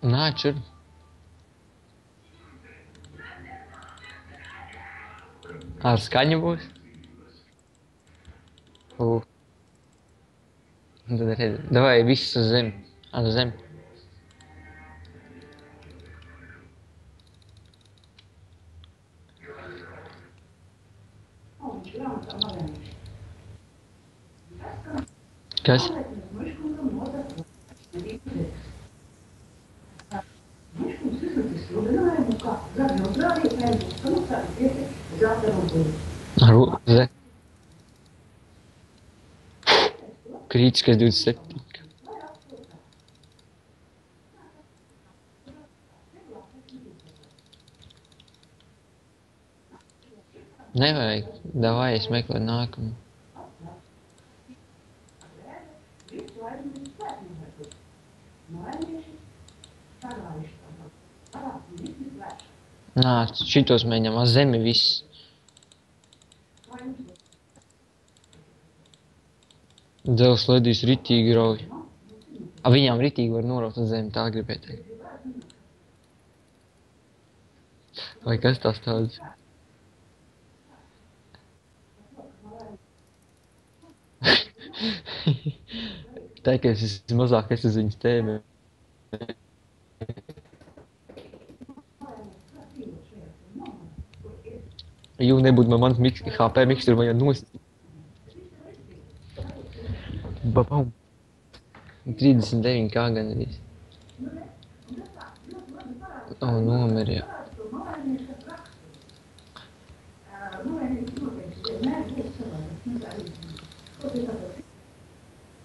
Nāc šur. Ar skaņu būs? Tad redz. Davai viss uz zemi. Uz zemi. Kas? Krītiskais 27. Nevajag. Davai, es meklēju nākamu. Nāc, šitos mēģinām. Az zemi viss. Dzels ledīs ritīgi rauj. Viņām ritīgi var noraut uz zemi, tā gribēju teikt. Vai kas tās tāds? Tā, ka es esmu mazāk, es uz viņas tēmē. Jū nebūtu man mans HP miksturu, man jau nost. Babam. 39 kā gan arī. Nomer jau.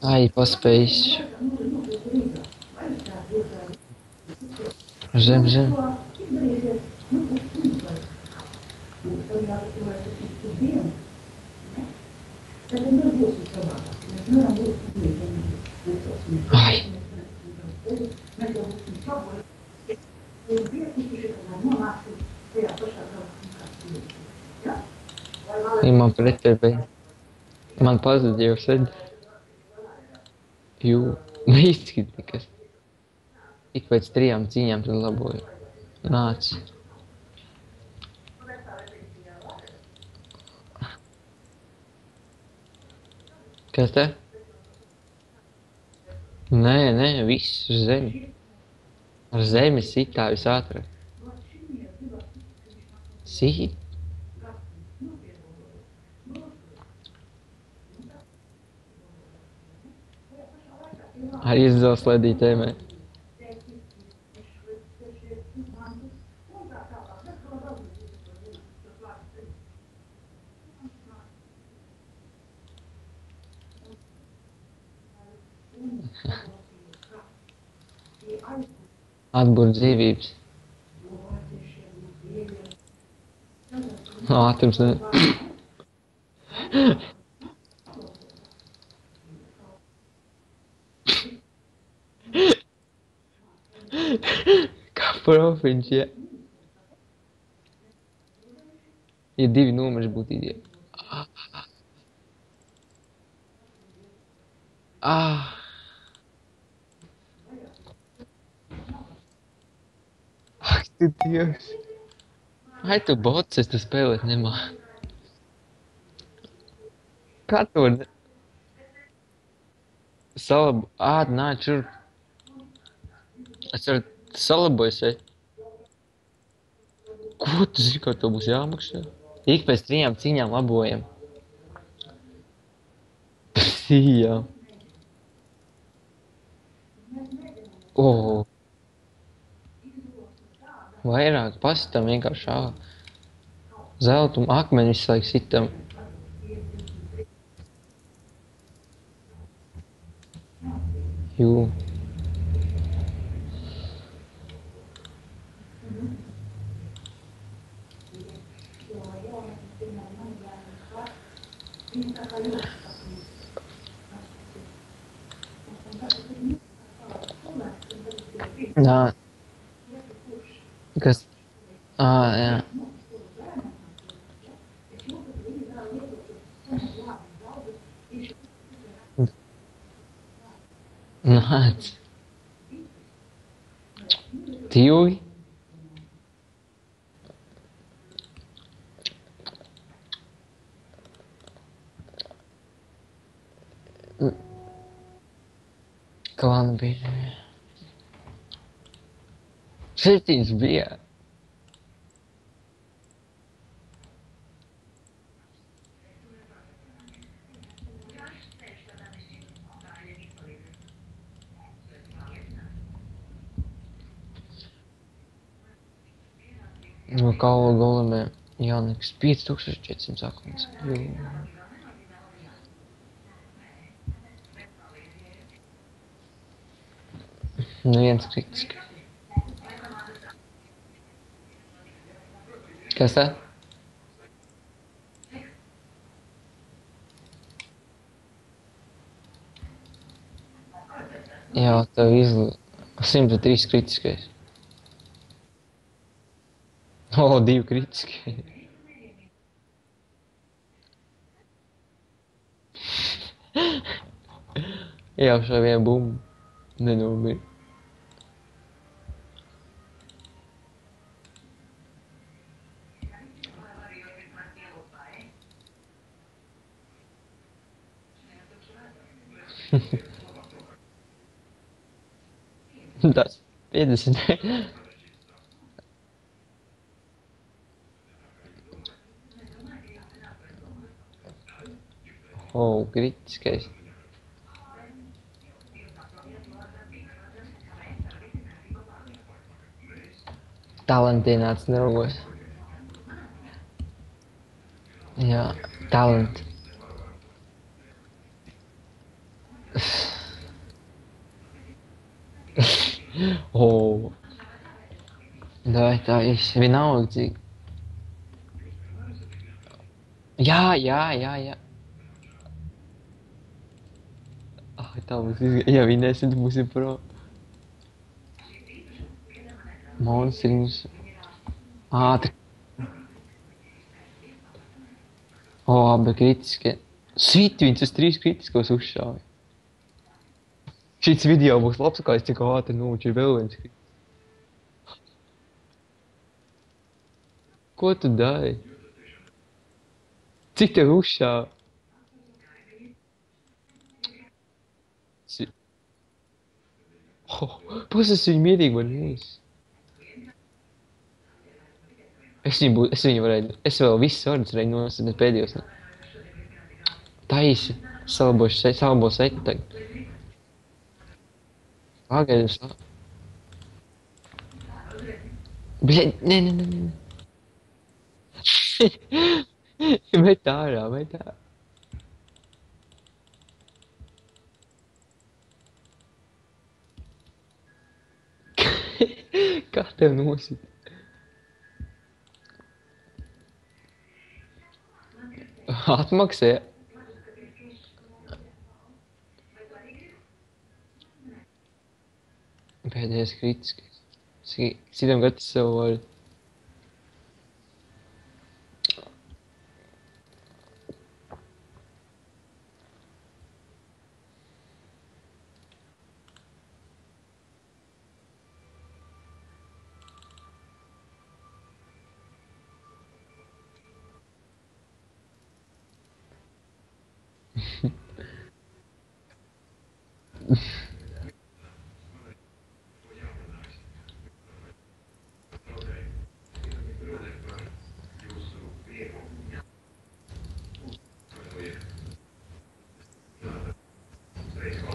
Ai, paspējis. Zem. Ai. Man pretēji. Man pazuda jau sēd. Jū, neizskit nekas. Ik pēc 3 cīņām tad laboju. Nāc. Kas te? Nē, viss uz zemi. Ar zemi sitā visātrāk. Sit. Arī izdevās ledīt tēmē. Atbūt dzīvības. Ātrums ne. Kā profiņš, ja. Ja 2 numeri būtu ideja. Ak, tu Dievs. Ai, tu bots, es tu spēlēt nemā. Kā tu var... Nāc šur. Es varu salabojis, vai? Ko tu zini, kā to būs jāmaksā? Ik pēc 3 cīņām labojam. Jā. Vairāk pasitam vienkārši šāvā. Zeltu akmeni visu laiku sitam. Jū. Nā. Kas? Jā. Nāc. Tīvi? Klāna bija. 7 bija. No kaula golemē jānekas 5400 akmens. Neviens kritiski. Kas tā? Jā, tev 103 kritiskais. O, 2 kritiski. Jā, šai viena bumba nenomir. Tas 50. O, kritiskais. Talantināts neugos. Jā, talent. O. Davai tā viss. Vienalga cik. Jā. Ah, tā būs izgāja. Ja vinēsim, tad būsim pro. Monstrings. Ātri. O, abi kritiskie. Svitvins uz 3 kritiskos uzšāvi. Šits video būs labs, kā es cik ātri nūču vēl viens kritiskos. Ko tu dari? Cik tev uzšāvi? Puses viņu mierīgi var nevis. Es viņu varēju, es vēl visas vārdas varēju nosīt, bet pēdējos ne. Taisi, salabos seķi tagad. Pagaidus. Bļaļ, ne. Met ārā. Kā tev nosit? Atmaksē. Pēdējais kritiskais. Citam gatavs savu vārdu.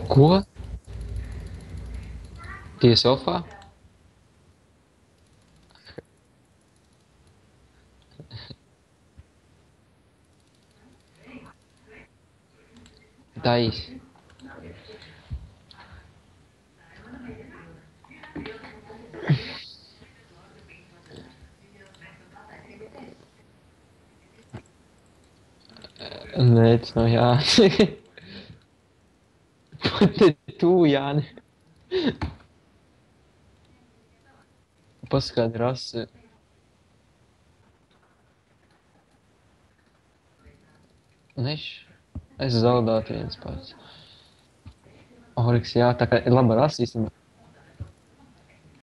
Ko? Tie sofā? Tais. Nē, tas nav Jānis. Pat tu, Jāni. Paskādi rasi. Es zaudētu viens pats. Oriks, jā, tā kā ir laba rasa īstenībā.